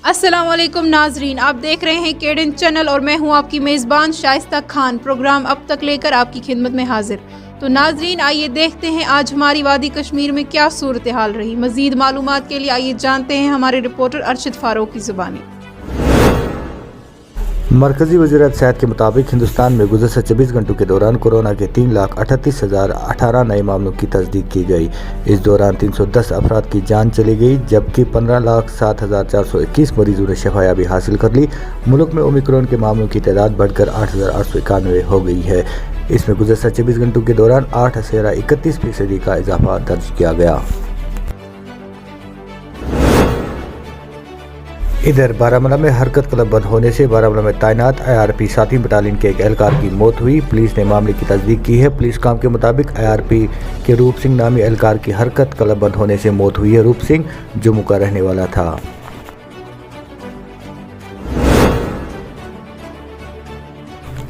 अस्सलाम वालेकुम नाजरीन, आप देख रहे हैं केडेन चैनल और मैं हूं आपकी मेज़बान शाइस्ता खान। प्रोग्राम अब तक लेकर आपकी खिदमत में हाजिर। तो नाजरीन, आइए देखते हैं आज हमारी वादी कश्मीर में क्या सूरत हाल रही। मज़ीद मालूमात के लिए आइए जानते हैं हमारे रिपोर्टर अरशद फारूक की ज़ुबानी। मरकजी वज़ीर सेहत के मुताबिक हिंदुस्तान में गुज़श्ता 24 घंटों के दौरान कोरोना के 3,38,018 नए मामलों की तस्दीक की गई। इस दौरान 310 अफराद की जान चली गई, जबकि 15,07,421 मरीजों ने शफायाबी हासिल कर ली। मुल्क में ओमिक्रॉन के मामलों की तादाद बढ़कर 8,891 हो गई है। इसमें गुज़श्ता 24 घंटों के दौरान 8.31% का इजाफा दर्ज किया गया। इधर बारामूला में हरकत क्लब बंद होने से बारामूला में तैनात IRP 7वीं बटालियन के एक एहलकार की मौत हुई। पुलिस ने मामले की तस्दीक की है। पुलिस काम के मुताबिक IRP के रूप सिंह नामी एहलकार की हरकत क्लब बंद होने से मौत हुई है। रूप सिंह जम्मू का रहने वाला था।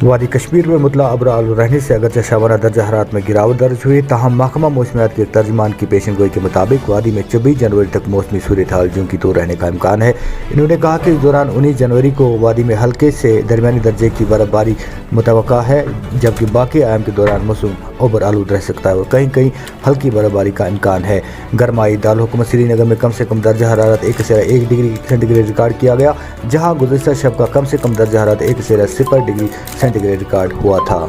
वादी कश्मीर में मुतला अब्र आलू रहने से अगरचे शाबाना दर्जा हरारत में गिरावट दर्ज हुई, ताहम महकमा मौसमियात के तर्जमान की पेशन गोई के मुताबिक वादी में 24 जनवरी तक मौसमी सूरत हाल जूं की तो रहने का इम्कान है। इन्होंने कहा कि इस दौरान 19 जनवरी को वादी में हल्के से दरमियानी दर्जे की बर्फबारी मुतवक्का है, जबकि बाकी अयाम के दौरान मौसम अब्र आलूद रह सकता है और कहीं कहीं हल्की बर्फबारी का इम्कान है। गरमाई दारुल हुकूमत श्रीनगर में कम से कम दर्जा हरारत 1.1 डिग्री सेंटीग्रेड रिकॉर्ड किया गया, जहाँ गुज़श्ता शब का कम से कम दर्जा हरारत 1.0 डिग्री सेंटीग्रेड रिकॉर्ड हुआ था।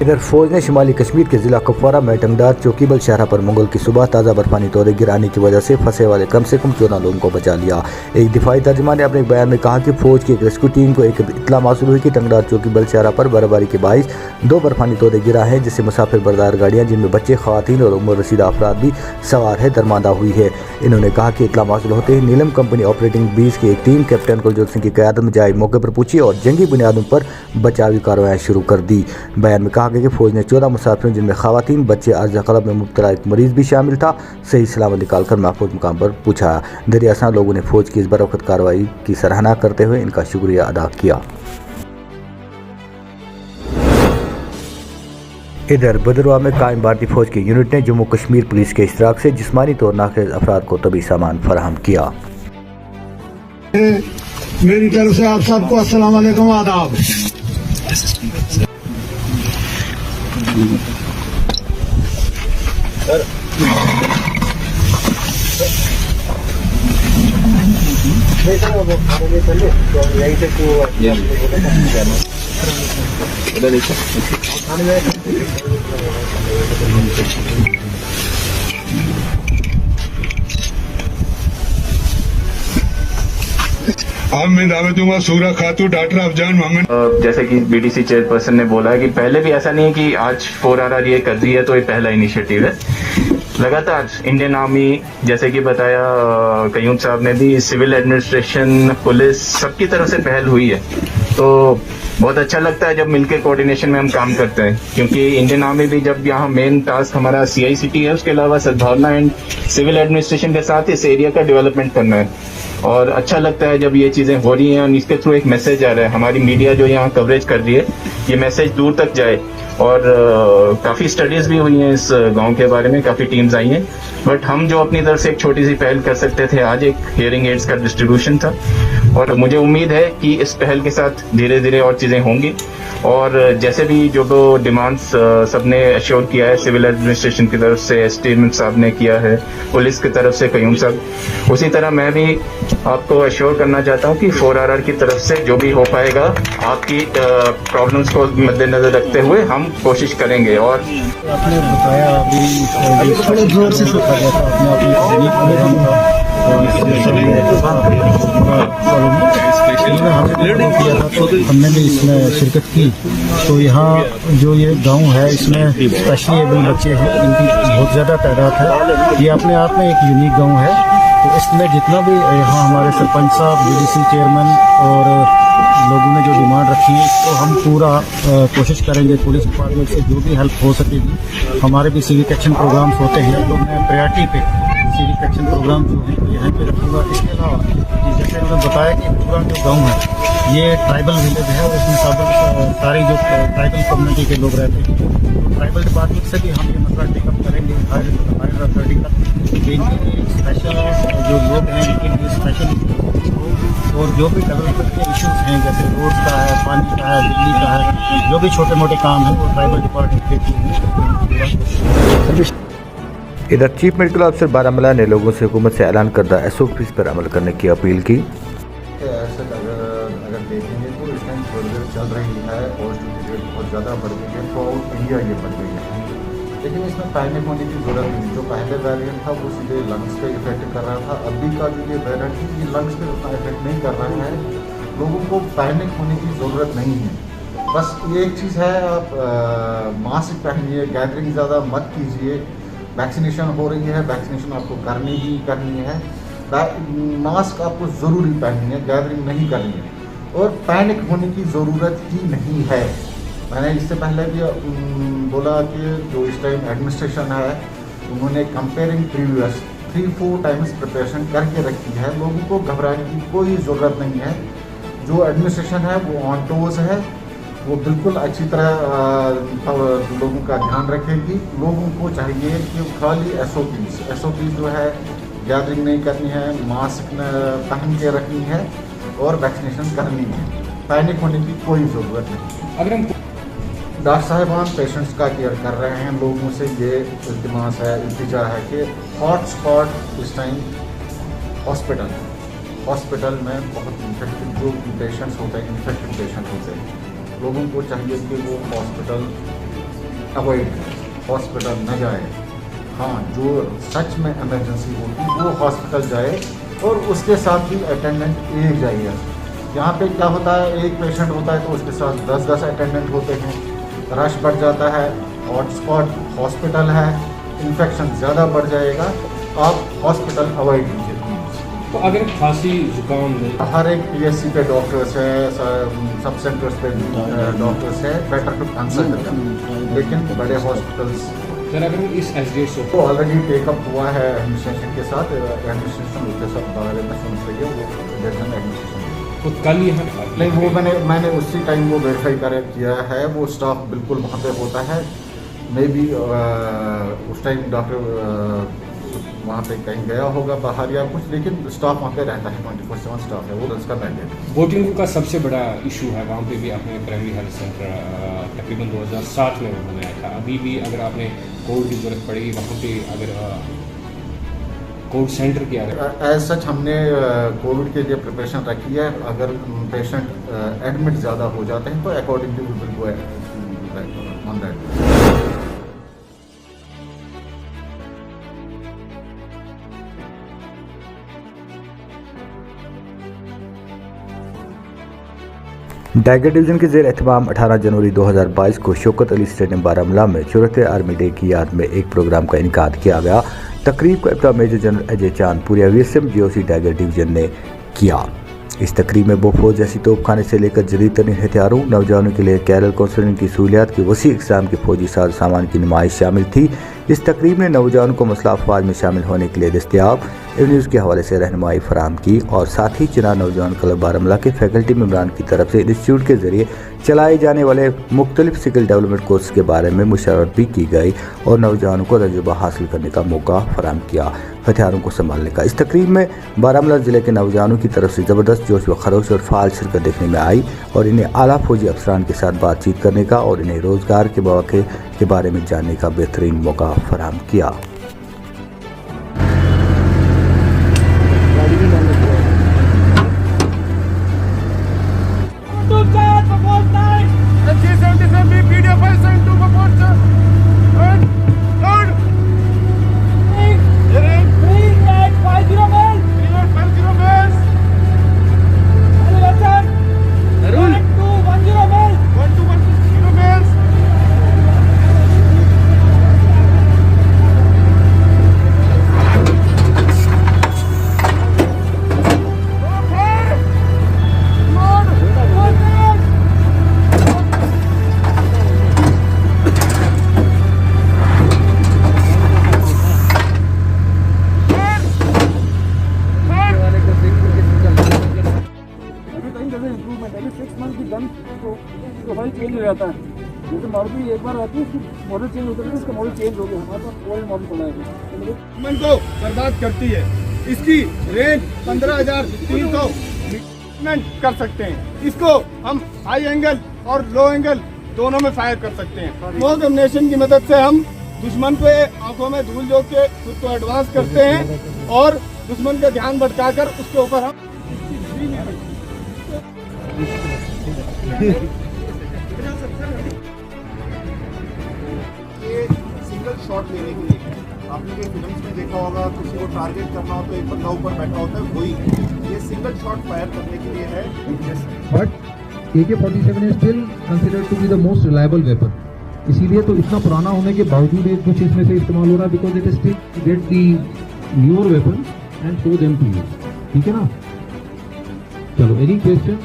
इधर फौज ने शुमाली कश्मीर के जिला कुपवारा में टंगदार चौकीबल शहरा पर मंगल की सुबह ताज़ा बर्फानी तोड़े गिराने की वजह से फंसे वाले कम से कम 14 लोगों को बचा लिया। एक दिफाई तर्जुमान ने अपने एक बयान में कहा कि फौज की एक रेस्क्यू टीम को एक इत्तला मौसूल हुई कि टंगदार चौकीबल शहरा पर बर्फबारी के बाइस 2 बर्फानी तोड़े गिरा है, जिससे मुसाफिर बरदार गाड़ियाँ जिनमें बच्चे, खवातीन और उम्र रसीदा अफराद भी सवार है दरमांदा हुई है। इन्होंने कहा कि इत्तला मौसूल होते ही नीलम कंपनी ऑपरेटिंग 20 की एक टीम कैप्टन कुलजोत सिंह की क़यादत में जाए मौके पर पहुंची और जंगी बुनियादों पर बचावी कार्रवाई शुरू कर दी। बयान में कहा गया कि फौज ने 14 मुसाफिरों जिनमें खवातीन, बच्चे, अर्ज क़लब में मुब्तला एक मरीज भी शामिल था, सही सलामत निकाल कर महफूज मुकाम पर पूछा। दरियासा लोगों ने फौज की इस बरवक़्त कार्रवाई की सराहना करते हुए इनका शुक्रिया अदा किया। इधर बदरवा में कायम भारतीय फौज की यूनिट ने जम्मू कश्मीर पुलिस के इश्तराक से जिस्मानी तौर नाक़िस अफराद को तबी सामान फराहम किया। मेरी तरफ से आप सबको अस्सलाम वालेकुम, आदाब। अब मैं दावे दूंगा सूरा खातू डॉक्टर अफजान मोहम्मद। जैसे कि BDC चेयरपर्सन ने बोला है कि पहले भी ऐसा नहीं है कि आज 4RR ये कर रही है तो ये पहला इनिशिएटिव है। लगातार इंडियन आर्मी, जैसे कि बताया कयूम साहब ने भी, सिविल एडमिनिस्ट्रेशन, पुलिस, सबकी तरफ से पहल हुई है। तो बहुत अच्छा लगता है जब मिलकर कोऑर्डिनेशन में हम काम करते हैं, क्योंकि इंडियन आर्मी भी जब यहाँ मेन टास्क हमारा CICT है, उसके अलावा सद्भावना एंड सिविल एडमिनिस्ट्रेशन के साथ इस एरिया का डेवलपमेंट करना है। और अच्छा लगता है जब ये चीज़ें हो रही हैं और इसके थ्रू एक मैसेज आ रहा है। हमारी मीडिया जो यहाँ कवरेज कर रही है, ये मैसेज दूर तक जाए। और काफ़ी स्टडीज़ भी हुई हैं इस गांव के बारे में, काफ़ी टीम्स आई हैं, बट हम जो अपनी तरफ से एक छोटी सी पहल कर सकते थे, आज एक हियरिंग एड्स का डिस्ट्रीब्यूशन था। और मुझे उम्मीद है कि इस पहल के साथ धीरे धीरे और चीज़ें होंगी। और जैसे भी जो डिमांड्स सबने एश्योर किया है, सिविल एडमिनिस्ट्रेशन की तरफ से एस्टीमेंट साहब ने किया है, पुलिस की तरफ से कयूम साहब, उसी तरह मैं भी आपको एश्योर करना चाहता हूँ कि 4RR की तरफ से जो भी हो पाएगा, आपकी प्रॉब्लम्स को मद्देनजर रखते हुए हम कोशिश करेंगे। और आपने बताया अभी थोड़े जोर से शुक्र गया था हमने भी इसमें शिरकत की। तो यहाँ जो ये गांव है, इसमें स्पेशली एबल बच्चे हैं, इनकी बहुत ज़्यादा तादाद है। ये अपने आप में एक यूनिक गांव है। तो इसमें जितना भी यहाँ हमारे सरपंच साहब, BDC चेयरमैन और लोगों ने जो डिमांड रखी है, तो हम पूरा कोशिश करेंगे पुलिस डिपार्टमेंट से जो भी हेल्प हो सकेगी। हमारे भी सिविक एक्शन प्रोग्राम्स होते हैं, तो मैं प्रायोरिटी पे सिविक एक्शन प्रोग्राम जो है यहाँ पे रखूँगा। इसके अलावा जैसे उन्होंने बताया कि पूरा जो गाँव है ये ट्राइबल विलेज है और इसमें सारी जो ट्राइबल कम्युनिटी के लोग रहते हैं, तो ट्राइबल डिपार्टमेंट से भी हम ये मसला टेकअप करेंगे हायर अथॉरिटी का। इनकी स्पेशल लोग हैं इनके लिए स्पेशल, और जो भी डेवलपमेंट के इश्यूज हैं जैसे रोड का है, पानी का है, बिजली का है, जो भी छोटे मोटे काम हैं वो ट्राइबल डिपार्टमेंट के थ्रू। इधर चीफ मेडिकल ऑफिसर बारामूला ने लोगों से हुकूमत से ऐलान करदा SOPs पर अमल करने की अपील की। अगर देखेंगे तो इस टाइम प्रोग्रेस चल रही है, पॉजिटिव रेट बहुत ज़्यादा बढ़ गई है, थ्रू आउट इंडिया ये बढ़ गई है, लेकिन इसमें पैनिक होने की जरूरत नहीं। जो पहले वेरिएंट था वो सीधे लंग्स पे इफेक्ट कर रहा था, अभी का जो ये वेरिएंट है ये लंग्स पे उतना इफेक्ट नहीं कर रहा है। लोगों को पैनिक होने की ज़रूरत नहीं है। बस ये एक चीज़ है, आप मास्क पहनिए, गैदरिंग ज़्यादा मत कीजिए। वैक्सीनेशन हो रही है, वैक्सीनेशन आपको करनी ही करनी है। मास्क आपको ज़रूरी पहननी है, गैदरिंग नहीं करनी है, और पैनिक होने की ज़रूरत ही नहीं है। मैंने इससे पहले भी बोला कि जो इस टाइम एडमिनिस्ट्रेशन है उन्होंने कंपेयरिंग प्रीवियस 3-4 टाइम्स प्रिपरेशन करके रखी है। लोगों को घबराने की कोई ज़रूरत नहीं है। जो एडमिनिस्ट्रेशन है वो ऑन टोज है, वो बिल्कुल अच्छी तरह लोगों का ध्यान रखेगी। लोगों को चाहिए कि खाली SOPs जो है, गैदरिंग नहीं करनी है, मास्क पहन के रखनी है और वैक्सीनेशन करनी है। पैनिक होने की कोई ज़रूरत नहीं। अगर हम डॉक्टर साहिबान पेशेंट्स का केयर कर रहे हैं, लोगों से ये इल्तिमास है, इल्तिजा है कि हॉट स्पॉट इस टाइम हॉस्पिटल में बहुत इन्फेक्टेड जो पेशेंट्स होते हैं, इन्फेक्टेड पेशेंट होते हैं, लोगों को चाहिए कि वो हॉस्पिटल अवॉइड करें, हॉस्पिटल न जाए। हाँ, जो सच में इमरजेंसी होगी वो हॉस्पिटल जाए, और उसके साथ भी अटेंडेंट एक जाइए। यहाँ पे क्या होता है, एक पेशेंट होता है तो उसके साथ 10-10 अटेंडेंट होते हैं, रश बढ़ जाता है, हॉटस्पॉट हॉस्पिटल है, इन्फेक्शन ज़्यादा बढ़ जाएगा। आप हॉस्पिटल अवॉइड कीजिए। तो अगर खांसी जुकाम हर एक PSC पे डॉक्टर्स है, सब सेंटर्स पे डॉक्टर्स है, बेटर टू कंसल्ट करें। लेकिन बड़े हॉस्पिटल्स सर अगर इस SDH को ऑलरेडी टेकअप हुआ है एडमिनिस्ट्रेशन के साथ, एडमिनिस्ट्रेशन उसके सब बारे में समझ रही है, वो एडमिनिस्ट्रेशन तो कल यहाँ नहीं, वो मैंने उसी टाइम वो वेरीफाई किया है। वो स्टाफ बिल्कुल वहाँ पे होता है। मे बी उस टाइम डॉक्टर वहाँ पे कहीं गया होगा बाहर या कुछ, लेकिन स्टाफ वहाँ पे रहता है, 24/7 स्टाफ है, वो उसका मैंडेट है। वोटिंग का सबसे बड़ा इशू है, वहाँ पे भी आपने प्राइमरी हेल्थ सेंटर तकरीबन 2007 में वो बनाया था। अभी भी अगर आपने कोविड की जरूरत पड़ेगी वहाँ पे, अगर कोविड सेंटर की एज सच हमने कोविड के लिए प्रिपरेशन रखी है। अगर पेशेंट एडमिट ज़्यादा हो जाते हैं तो accordingly we will go on that. Tiger division के जेर एहतमाम 18 जनवरी 2022 को शौकत अली स्टेडियम बारामूला में शूरत आर्मी डे की याद में एक प्रोग्राम का इनकाद किया गया। तकरीब का इब्तिदा मेजर जनरल अजय चांद पूरे VSM GOC टाइगर डिवीजन ने किया। इस तकरीब में बोफोर्स जैसी तोपखाने से लेकर जदीद तरीन हथियारों, नौजवानों के लिए कैरल काउंसलिंग की सहूलियात की वसी इक़साम के फौजी साज सामान की नुमाइश शामिल थी। इस तकरीब में नौजवानों को मसला अफवाज में शामिल होने के लिए दस्तियाब न्यूज़ के हवाले से रहनुमाई फराहम की, और साथ ही चिनार नौजवान क्लब बारामूला के फैकल्टी मेम्बरान की तरफ से इंस्टीट्यूट के जरिए चलाए जाने वाले मुख्तलिफ स्किल डेवलपमेंट कोर्स के बारे में मुशावरत भी की गई और नौजवानों को तजुर्बा हासिल करने का मौका फराहम किया, हथियारों को संभालने का। इस तकरीब में बारामूला ज़िले के नौजवानों की तरफ से ज़बरदस्त जोश व खरोश और फ़ाल शिरकत देखने में आई, और इन्हें आला फौजी अफसरान के साथ बातचीत करने का और इन्हें रोज़गार के मौके के बारे में जानने का बेहतरीन मौका फराहम किया। प्रोफाइल चेंज हो जाता है। जैसे मारुति एक बार आती है उसकी मॉडल चेंज होता है, इसका मॉडल चेंज हो गया, हमारे पास ओल्ड मॉडल पड़ा है। को बर्बाद करती है। इसकी रेंज 15,300 कर सकते हैं। इसको हम हाई एंगल और लो एंगल दोनों में फायर कर सकते हैं। स्मोक एमिनेशन की मदद से हम दुश्मन पे आंखों में धूल झोंक के खुद को एडवांस करते हैं और दुश्मन का ध्यान भटकाकर उसके ऊपर हम ये सिंगल शॉट लेने के लिए आपने कई फिल्म्स में देखा होगा, किसी को टारगेट करना हो तो एक बंदा ऊपर बैठा होता है, वही ये सिंगल शॉट फायर करने के लिए है। But AK-47 is still considered to be the most reliable weapon. इसीलिए तो इतना पुराना होने के बावजूद ये कुछ इसमें से इस्तेमाल हो रहा है, because it is still get the newer weapon and show them to you. ठीक है ना? चलो, any question?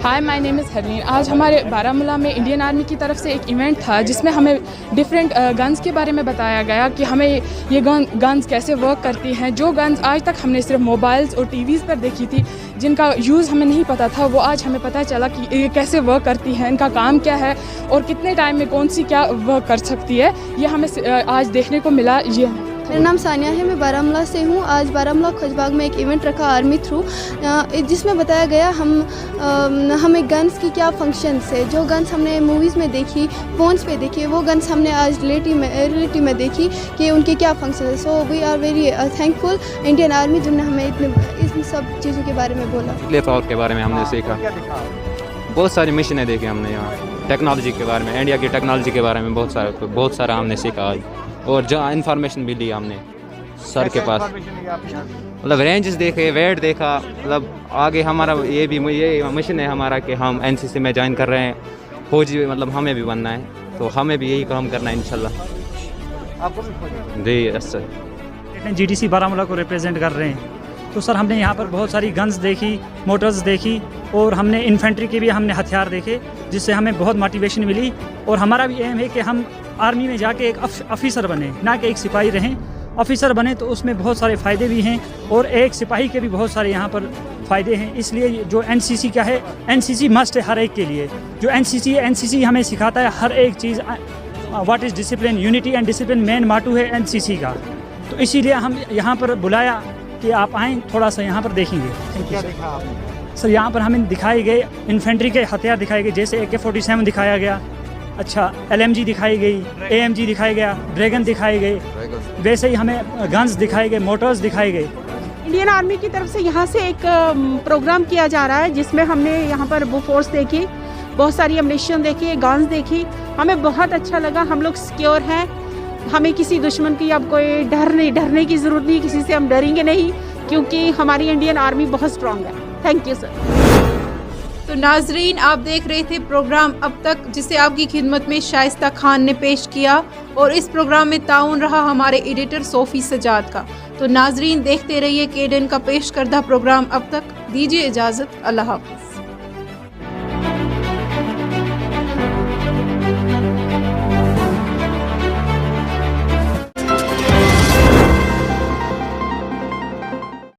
Hi, my name is Harleen. आज हमारे बारामूला में इंडियन आर्मी की तरफ से एक इवेंट था जिसमें हमें डिफरेंट गन्स के बारे में बताया गया कि हमें ये गन्स कैसे वर्क करती हैं। जो गन्स आज तक हमने सिर्फ मोबाइल्स और टीवीज़ पर देखी थी, जिनका यूज़ हमें नहीं पता था, वो आज हमें पता चला कि ये कैसे वर्क करती हैं, इनका काम क्या है और कितने टाइम में कौन सी क्या वर्क कर सकती है, ये हमें आज देखने को मिला। ये मेरा नाम सानिया है, मैं बारामूला से हूँ। आज बारामूला खोजबाग में एक इवेंट रखा आर्मी थ्रू, जिसमें बताया गया हमें गन्स की क्या फंक्शंस है। जो गन्स हमने मूवीज़ में देखी, फ़ोन्स पे देखी, वो गन्स हमने आज रियलिटी में देखी कि उनके क्या फंक्शन है। So we are very thankful Indian army जिन्होंने हमें इतने सब चीज़ों के बारे में बोला। के बारे में हमने सीखा, बहुत सारी मिशनें देखी हमने यहाँ, टेक्नोलॉजी के बारे में, इंडिया की टेक्नोलॉजी के बारे में बहुत सारा हमने सीखा आज, और जो इन्फॉर्मेशन भी ली हमने सर के पास, मतलब रेंजेस देखे, वेट देखा, मतलब आगे हमारा ये मिशन है हमारा कि हम एनसीसी में ज्वाइन कर रहे हैं, फौजी मतलब हमें भी बनना है, तो हमें भी यही काम करना है इंशाल्लाह। जी यस सर। जीडीसी बारामूला को रिप्रेजेंट कर रहे हैं, तो सर हमने यहाँ पर बहुत सारी गन्स देखी, मोटर्स देखी, और हमने इन्फेंट्री के भी हमने हथियार देखे, जिससे हमें बहुत मोटिवेशन मिली। और हमारा भी एम है कि हम आर्मी में जाके एक ऑफिसर बने, ना कि एक सिपाही रहें। ऑफिसर बने तो उसमें बहुत सारे फ़ायदे भी हैं, और एक सिपाही के भी बहुत सारे यहाँ पर फ़ायदे हैं। इसलिए जो एनसीसी का है, एनसीसी मस्ट है हर एक के लिए। जो एनसीसी हमें सिखाता है हर एक चीज़, what is discipline, unity and discipline main motto है एनसीसी का। तो इसीलिए हम यहाँ पर बुलाया कि आप आएँ, थोड़ा सा यहाँ पर देखेंगे। क्या देखा आपने? सर यहाँ पर हमें दिखाए गए इन्फेंट्री के हथियार दिखाए गए, जैसे AK-47 दिखाया गया, अच्छा LMG दिखाई गई, AMG दिखाया गया, ड्रैगन दिखाए गए, वैसे ही हमें गन्स दिखाए गए, मोटर्स दिखाए गए। इंडियन आर्मी की तरफ से यहाँ से एक प्रोग्राम किया जा रहा है, जिसमें हमने यहाँ पर बोफोर्स देखी, बहुत सारी एम्युनिशन देखी, गन्स देखी, हमें बहुत अच्छा लगा। हम लोग सिक्योर हैं, हमें किसी दुश्मन की अब कोई डरने की ज़रूरत नहीं, किसी से हम डरेंगे नहीं, क्योंकि हमारी इंडियन आर्मी बहुत स्ट्रांग है। Thank you sir. तो नाजरीन, आप देख रहे थे प्रोग्राम अब तक, जिसे आपकी खिदमत में शाइस्ता खान ने पेश किया, और इस प्रोग्राम में ताउन रहा हमारे एडिटर सोफ़ी सजाद का। तो नाजरीन, देखते रहिए केडन का पेश करदा प्रोग्राम अब तक। दीजिए इजाज़त, अल्लाह हाफ़िज़।